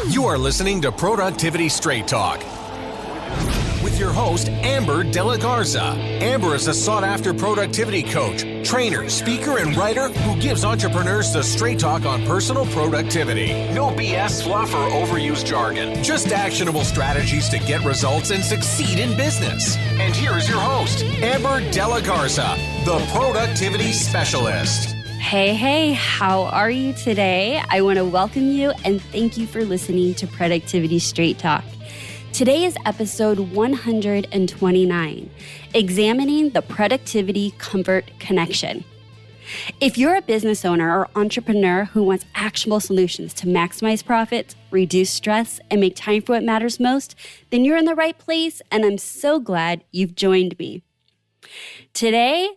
You are listening to Productivity Straight Talk with your host, Amber De La Garza. Amber is a sought-after productivity coach, trainer, speaker, and writer who gives entrepreneurs the straight talk on personal productivity. No BS fluff or overused jargon, just actionable strategies to get results and succeed in business. And here is your host, Amber De La Garza, the Productivity Specialist. Hey, how are you today? I want to welcome you and thank you for listening to Productivity Straight Talk. Today is episode 129, examining the productivity comfort connection. If you're a business owner or entrepreneur who wants actionable solutions to maximize profits, reduce stress, and make time for what matters most, then you're in the right place, and I'm so glad you've joined me. Today,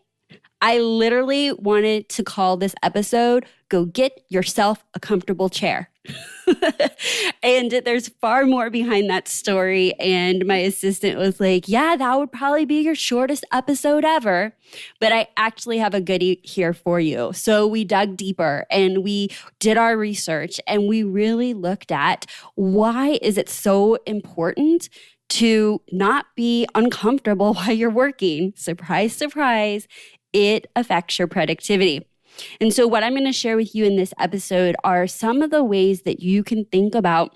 I literally wanted to call this episode, Go Get Yourself a Comfortable Chair. And there's far more behind that story. And my assistant was like, yeah, that would probably be your shortest episode ever. But I actually have a goodie here for you. So we dug deeper and we did our research and we really looked at why is it so important to not be uncomfortable while you're working. Surprise, surprise. It affects your productivity. And so what I'm going to share with you in this episode are some of the ways that you can think about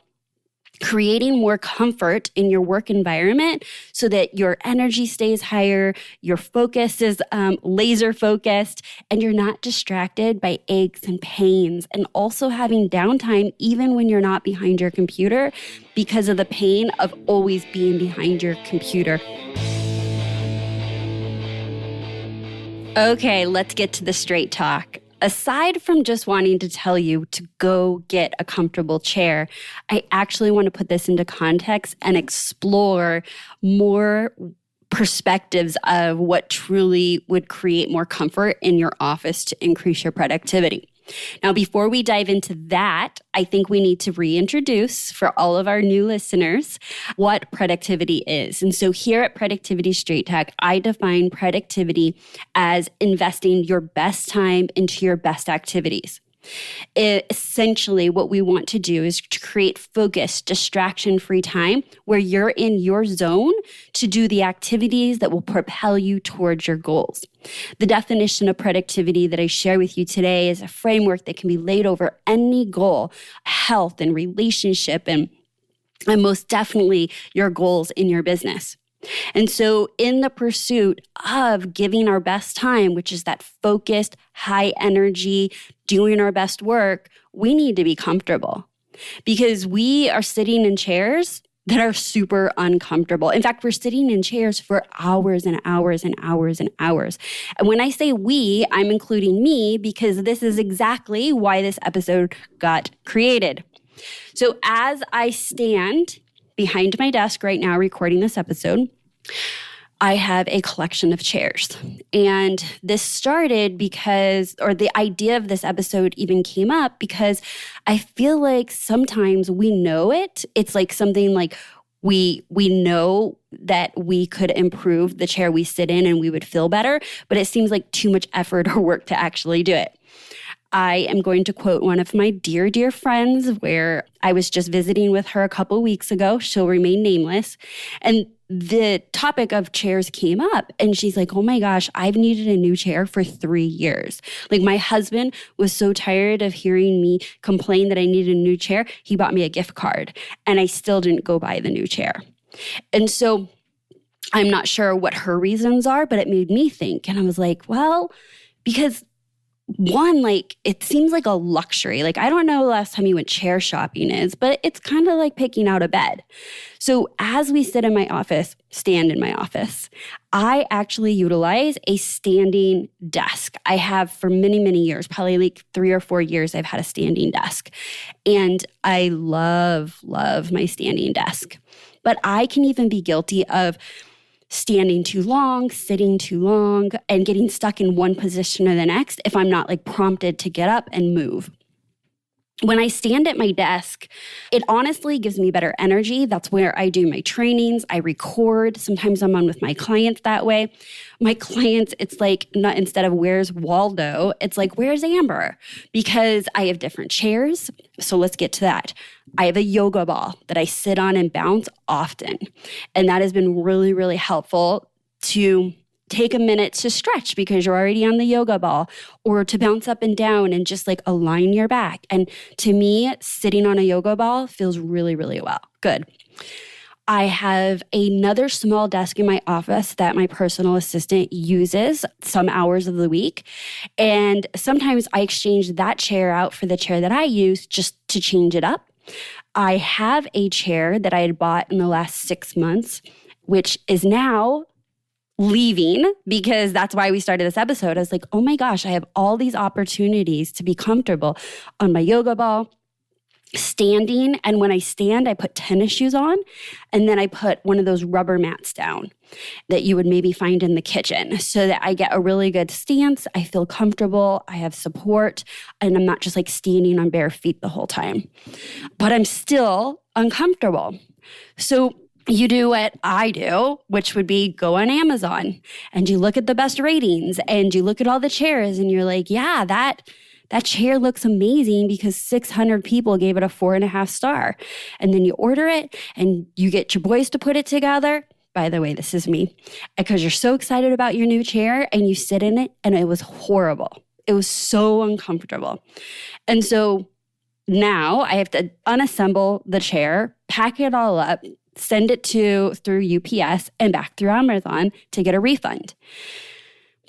creating more comfort in your work environment so that your energy stays higher, your focus is laser focused, and you're not distracted by aches and pains, and also having downtime even when you're not behind your computer because of the pain of always being behind your computer. Okay, let's get to the straight talk. Aside from just wanting to tell you to go get a comfortable chair, I actually want to put this into context and explore more perspectives of what truly would create more comfort in your office to increase your productivity. Now, before we dive into that, I think we need to reintroduce for all of our new listeners what productivity is. And so here at Productivity Straight Talk, I define productivity as investing your best time into your best activities. Essentially, what we want to do is to create focused, distraction-free time where you're in your zone to do the activities that will propel you towards your goals. The definition of productivity that I share with you today is a framework that can be laid over any goal, health and relationship, and most definitely your goals in your business. And so in the pursuit of giving our best time, which is that focused, high energy, doing our best work, we need to be comfortable because we are sitting in chairs that are super uncomfortable. In fact, we're sitting in chairs for hours and hours and hours and hours. And when I say we, I'm including me because this is exactly why this episode got created. So as I stand behind my desk right now recording this episode, I have a collection of chairs. And this started because, or the idea of this episode even came up because I feel like sometimes we know it. It's like something like we know that we could improve the chair we sit in and we would feel better, but it seems like too much effort or work to actually do it. I am going to quote one of my dear, dear friends where I was just visiting with her a couple weeks ago. She'll remain nameless. And the topic of chairs came up and she's like, oh my gosh, I've needed a new chair for 3 years. Like my husband was so tired of hearing me complain that I needed a new chair. He bought me a gift card and I still didn't go buy the new chair. And so I'm not sure what her reasons are, but it made me think. And I was like, well, because one, like, it seems like a luxury. Like, I don't know the last time you went chair shopping is, but it's kind of like picking out a bed. So as we stand in my office, I actually utilize a standing desk. I have for many, many years, probably like 3 or 4 years, I've had a standing desk. And I love my standing desk. But I can even be guilty of standing too long, sitting too long, and getting stuck in one position or the next if I'm not like prompted to get up and move. When I stand at my desk, it honestly gives me better energy. That's where I do my trainings. I record. Sometimes I'm on with my clients that way. My clients, it's like not instead of where's Waldo, it's like where's Amber? Because I have different chairs. So let's get to that. I have a yoga ball that I sit on and bounce often. And that has been really, really helpful to take a minute to stretch because you're already on the yoga ball, or to bounce up and down and just like align your back. And to me, sitting on a yoga ball feels really, really good. I have another small desk in my office that my personal assistant uses some hours of the week. And sometimes I exchange that chair out for the chair that I use just to change it up. I have a chair that I had bought in the last 6 months, which is now leaving, because that's why we started this episode. I was like, oh my gosh, I have all these opportunities to be comfortable on my yoga ball, standing. And when I stand, I put tennis shoes on, and then I put one of those rubber mats down that you would maybe find in the kitchen so that I get a really good stance. I feel comfortable. I have support, and I'm not just like standing on bare feet the whole time, but I'm still uncomfortable. So you do what I do, which would be go on Amazon and you look at the best ratings and you look at all the chairs and you're like, yeah, that chair looks amazing because 600 people gave it a 4.5 star. And then you order it and you get your boys to put it together. By the way, this is me, because you're so excited about your new chair and you sit in it and it was horrible. It was so uncomfortable. And so now I have to unassemble the chair, pack it all up, send it through UPS and back through Amazon to get a refund.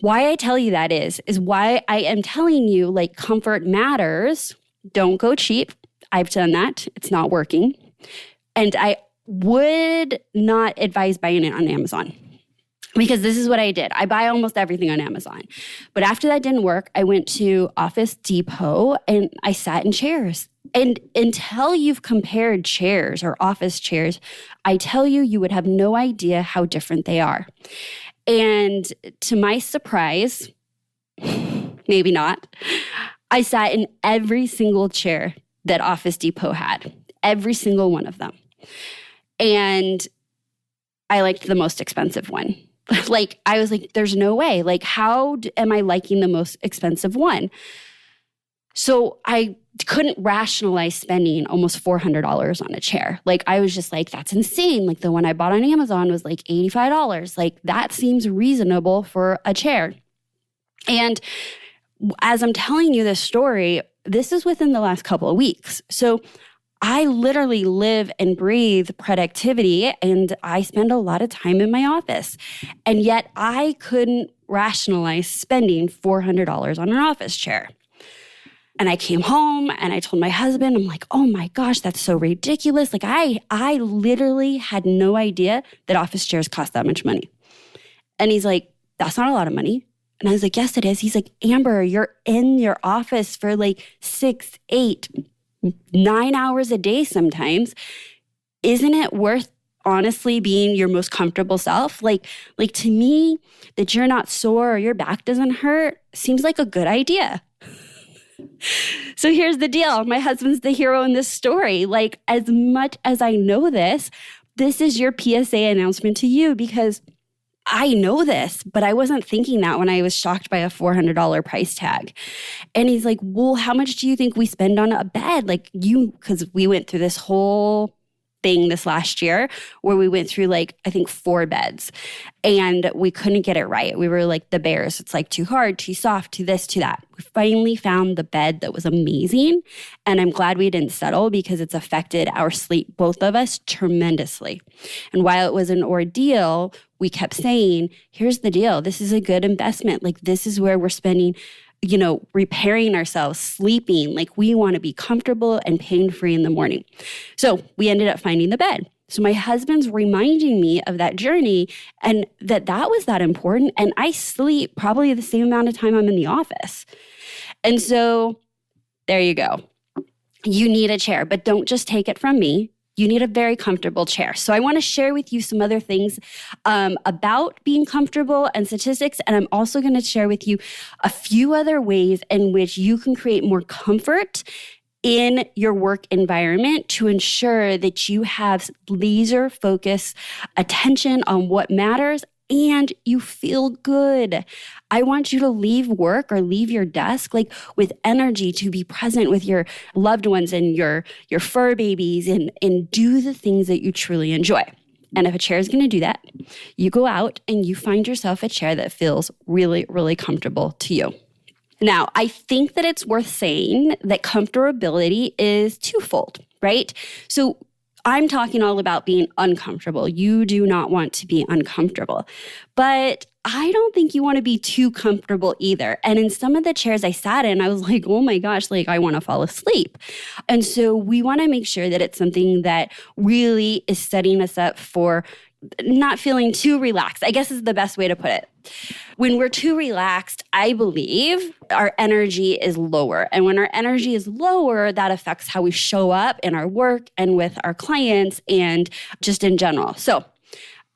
Why I tell you that is why I am telling you, like, comfort matters. Don't go cheap. I've done that. It's not working. And I would not advise buying it on Amazon, because this is what I did. I buy almost everything on Amazon. But after that didn't work, I went to Office Depot and I sat in chairs. And until you've compared chairs or office chairs, I tell you, you would have no idea how different they are. And to my surprise, maybe not, I sat in every single chair that Office Depot had, every single one of them. And I liked the most expensive one. Like, I was like, there's no way. Like, how am I liking the most expensive one? So I couldn't rationalize spending almost $400 on a chair. Like, I was just like, that's insane. Like, the one I bought on Amazon was like $85. Like, that seems reasonable for a chair. And as I'm telling you this story, this is within the last couple of weeks. So I literally live and breathe productivity, and I spend a lot of time in my office. And yet I couldn't rationalize spending $400 on an office chair. And I came home and I told my husband, I'm like, oh my gosh, that's so ridiculous. Like, I literally had no idea that office chairs cost that much money. And he's like, that's not a lot of money. And I was like, yes, it is. He's like, Amber, you're in your office for like 6, 8, 9 hours a day sometimes. Isn't it worth honestly being your most comfortable self? Like to me, that you're not sore or your back doesn't hurt seems like a good idea. So here's the deal. My husband's the hero in this story. Like, as much as I know this is your PSA announcement to you, because I know this, but I wasn't thinking that when I was shocked by a $400 price tag. And he's like, well, how much do you think we spend on a bed? Like, because we went through this whole thing this last year where we went through like, I think 4 beds, and we couldn't get it right. We were like the bears. It's like too hard, too soft, too this, too that. We finally found the bed that was amazing. And I'm glad we didn't settle, because it's affected our sleep, both of us, tremendously. And while it was an ordeal, we kept saying, here's the deal. This is a good investment. Like, this is where we're spending, repairing ourselves, sleeping. Like, we want to be comfortable and pain-free in the morning. So we ended up finding the bed. So my husband's reminding me of that journey, and that was that important. And I sleep probably the same amount of time I'm in the office. And so there you go. You need a chair, but don't just take it from me. You need a very comfortable chair. So I want to share with you some other things about being comfortable and statistics. And I'm also going to share with you a few other ways in which you can create more comfort in your work environment to ensure that you have laser focus attention on what matters and you feel good. I want you to leave work or leave your desk like with energy to be present with your loved ones and your fur babies and do the things that you truly enjoy. And if a chair is going to do that, you go out and you find yourself a chair that feels really, really comfortable to you. Now, I think that it's worth saying that comfortability is twofold, right? So I'm talking all about being uncomfortable. You do not want to be uncomfortable. But I don't think you want to be too comfortable either. And in some of the chairs I sat in, I was like, oh my gosh, like I want to fall asleep. And so we want to make sure that it's something that really is setting us up for not feeling too relaxed, I guess is the best way to put it. When we're too relaxed, I believe our energy is lower. And when our energy is lower, that affects how we show up in our work and with our clients and just in general. So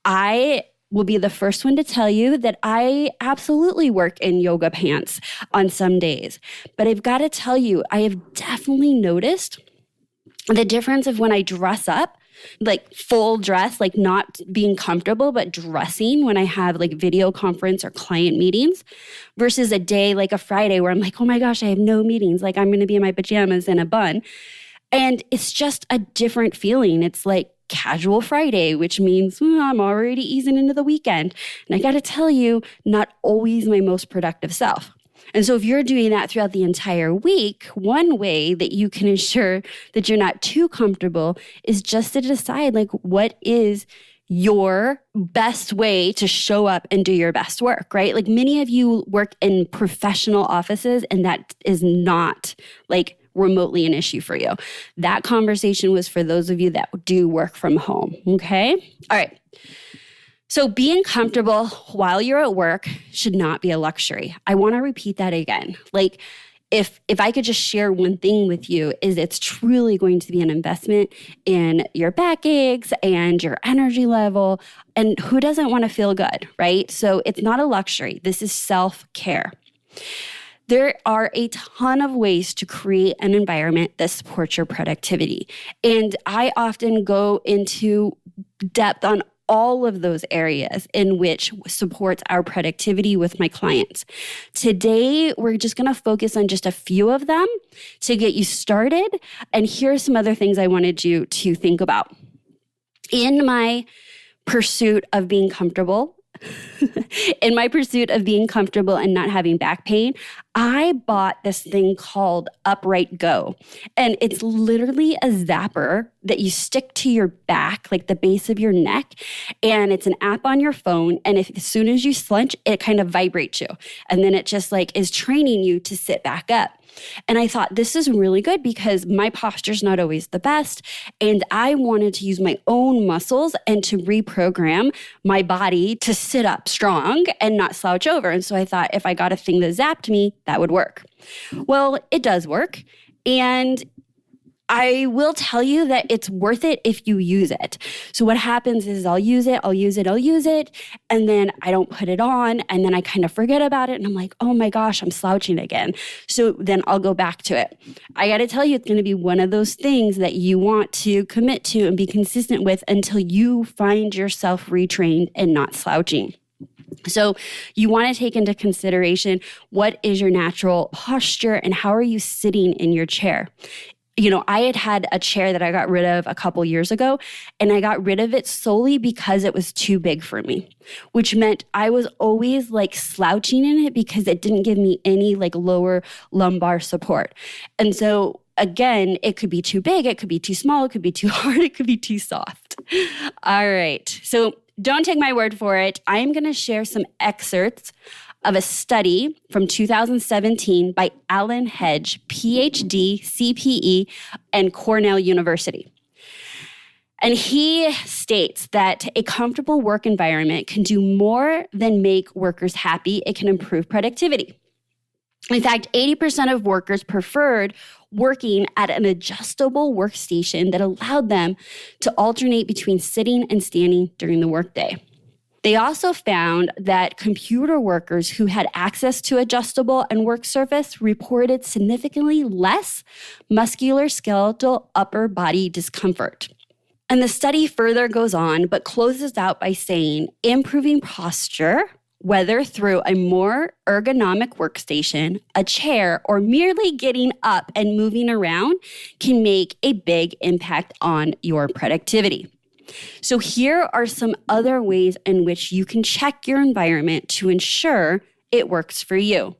I will be the first one to tell you that I absolutely work in yoga pants on some days. But I've got to tell you, I have definitely noticed the difference of when I dress up, like full dress, like not being comfortable, but dressing when I have like video conference or client meetings versus a day like a Friday where I'm like, oh my gosh, I have no meetings. Like I'm going to be in my pajamas and a bun. And it's just a different feeling. It's like casual Friday, which means I'm already easing into the weekend. And I got to tell you, not always my most productive self. And so if you're doing that throughout the entire week, one way that you can ensure that you're not too comfortable is just to decide like what is your best way to show up and do your best work, right? Like many of you work in professional offices and that is not like remotely an issue for you. That conversation was for those of you that do work from home, okay? All right. So being comfortable while you're at work should not be a luxury. I want to repeat that again. Like if I could just share one thing with you is it's truly going to be an investment in your backaches and your energy level. And who doesn't want to feel good, right? So it's not a luxury. This is self-care. There are a ton of ways to create an environment that supports your productivity. And I often go into depth on all of those areas in which supports our productivity with my clients. Today, we're just going to focus on just a few of them to get you started. And here are some other things I wanted you to think about. In my pursuit of being comfortable, and not having back pain, I bought this thing called Upright Go. And it's literally a zapper that you stick to your back, like the base of your neck. And it's an app on your phone. And as soon as you slouch, it kind of vibrates you. And then it just like is training you to sit back up. And I thought this is really good because my posture's not always the best. And I wanted to use my own muscles and to reprogram my body to sit up strong and not slouch over. And so I thought if I got a thing that zapped me, that would work. Well, it does work. And I will tell you that it's worth it if you use it. So what happens is I'll use it, and then I don't put it on, and then I kind of forget about it, and I'm like, oh my gosh, I'm slouching again. So then I'll go back to it. I got to tell you, it's going to be one of those things that you want to commit to and be consistent with until you find yourself retrained and not slouching. So you want to take into consideration what is your natural posture and how are you sitting in your chair. You know, I had a chair that I got rid of a couple years ago, and I got rid of it solely because it was too big for me, which meant I was always like slouching in it because it didn't give me any like lower lumbar support. And so again, it could be too big, it could be too small, it could be too hard, it could be too soft. All right. So don't take my word for it. I am going to share some excerpts of a study from 2017 by Alan Hedge, PhD, CPE, and Cornell University. And he states that a comfortable work environment can do more than make workers happy. It can improve productivity. In fact, 80% of workers preferred working at an adjustable workstation that allowed them to alternate between sitting and standing during the workday. They also found that computer workers who had access to adjustable and work surface reported significantly less musculoskeletal upper body discomfort. And the study further goes on, but closes out by saying improving posture, whether through a more ergonomic workstation, a chair, or merely getting up and moving around, can make a big impact on your productivity. So here are some other ways in which you can check your environment to ensure it works for you.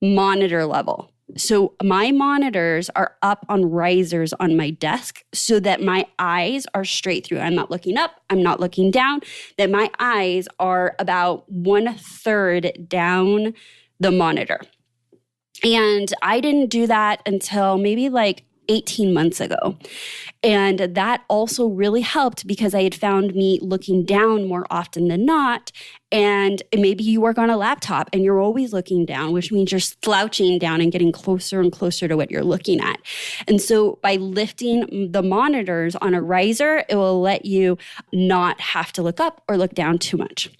Monitor level. So my monitors are up on risers on my desk so that my eyes are straight through. I'm not looking up, I'm not looking down, that my eyes are about 1/3 down the monitor. And I didn't do that until maybe 18 months ago. And that also really helped because I had found me looking down more often than not. And maybe you work on a laptop and you're always looking down, which means you're slouching down and getting closer and closer to what you're looking at. And so by lifting the monitors on a riser, it will let you not have to look up or look down too much.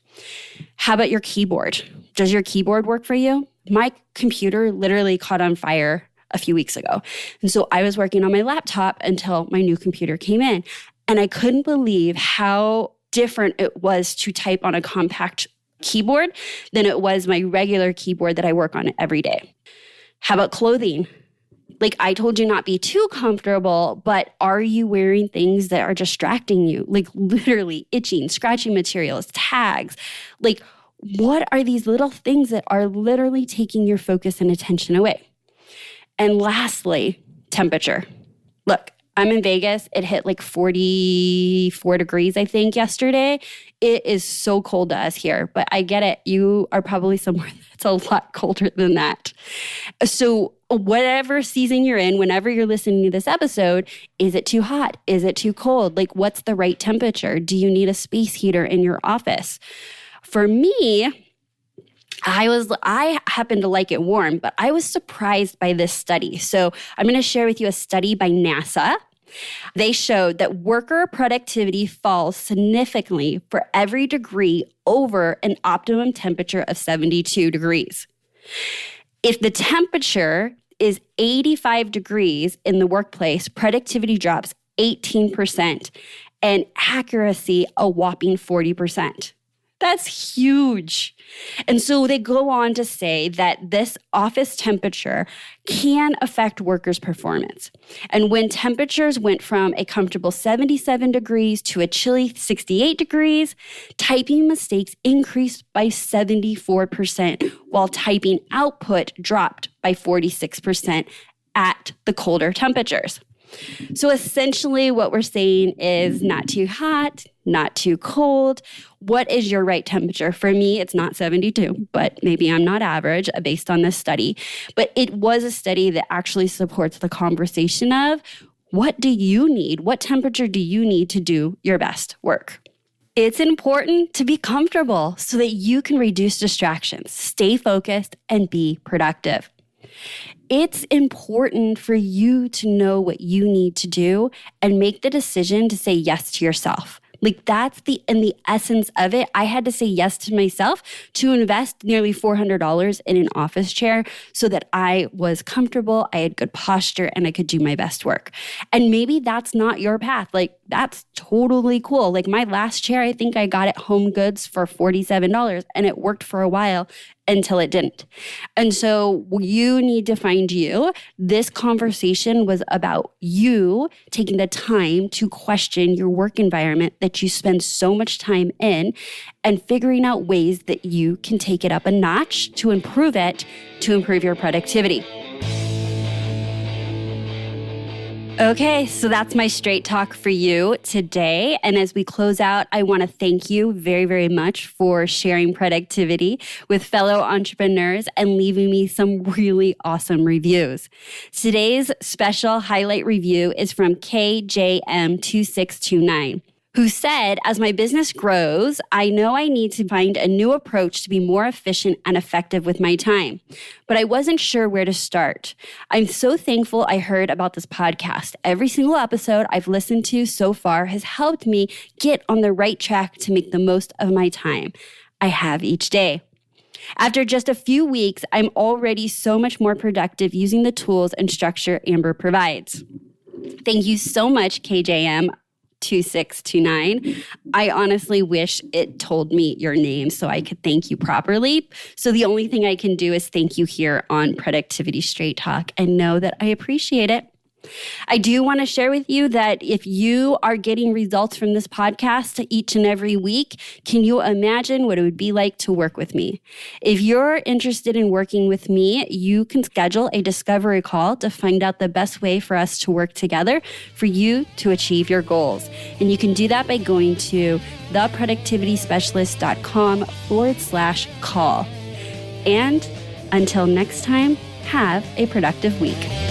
How about your keyboard? Does your keyboard work for you? My computer literally caught on fire a few weeks ago. And so I was working on my laptop until my new computer came in. And I couldn't believe how different it was to type on a compact keyboard than it was my regular keyboard that I work on every day. How about clothing? I told you not be too comfortable, but are you wearing things that are distracting you? Literally itching, scratching materials, tags. What are these little things that are literally taking your focus and attention away? And lastly, temperature. Look, I'm in Vegas. It hit 44 degrees, I think, yesterday. It is so cold to us here, but I get it. You are probably somewhere that's a lot colder than that. So whatever season you're in, whenever you're listening to this episode, is it too hot? Is it too cold? What's the right temperature? Do you need a space heater in your office? For me, I happen to like it warm, but I was surprised by this study. So I'm going to share with you a study by NASA. They showed that worker productivity falls significantly for every degree over an optimum temperature of 72 degrees. If the temperature is 85 degrees in the workplace, productivity drops 18% and accuracy a whopping 40%. That's huge. And so they go on to say that this office temperature can affect workers' performance. And when temperatures went from a comfortable 77 degrees to a chilly 68 degrees, typing mistakes increased by 74%, while typing output dropped by 46% at the colder temperatures. So essentially what we're saying is not too hot, not too cold. What is your right temperature? For me, it's not 72, but maybe I'm not average based on this study. But it was a study that actually supports the conversation of what do you need? What temperature do you need to do your best work? It's important to be comfortable so that you can reduce distractions, stay focused, and be productive. It's important for you to know what you need to do and make the decision to say yes to yourself. That's in the essence of it. I had to say yes to myself to invest nearly $400 in an office chair so that I was comfortable, I had good posture, and I could do my best work. And maybe that's not your path. That's totally cool. My last chair, I think I got at Home Goods for $47, and it worked for a while until it didn't. And so you need to find you. This conversation was about you taking the time to question your work environment that you spend so much time in and figuring out ways that you can take it up a notch to improve your productivity. Okay, so that's my straight talk for you today. And as we close out, I want to thank you very, very much for sharing productivity with fellow entrepreneurs and leaving me some really awesome reviews. Today's special highlight review is from KJM2629. who said, as my business grows, I know I need to find a new approach to be more efficient and effective with my time, but I wasn't sure where to start. I'm so thankful I heard about this podcast. Every single episode I've listened to so far has helped me get on the right track to make the most of my time I have each day. After just a few weeks, I'm already so much more productive using the tools and structure Amber provides. Thank you so much, KJM. 2629. I honestly wish it told me your name so I could thank you properly. So the only thing I can do is thank you here on Productivity Straight Talk and know that I appreciate it. I do want to share with you that if you are getting results from this podcast each and every week, can you imagine what it would be like to work with me? If you're interested in working with me, you can schedule a discovery call to find out the best way for us to work together for you to achieve your goals. And you can do that by going to theproductivityspecialist.com/call. And until next time, have a productive week.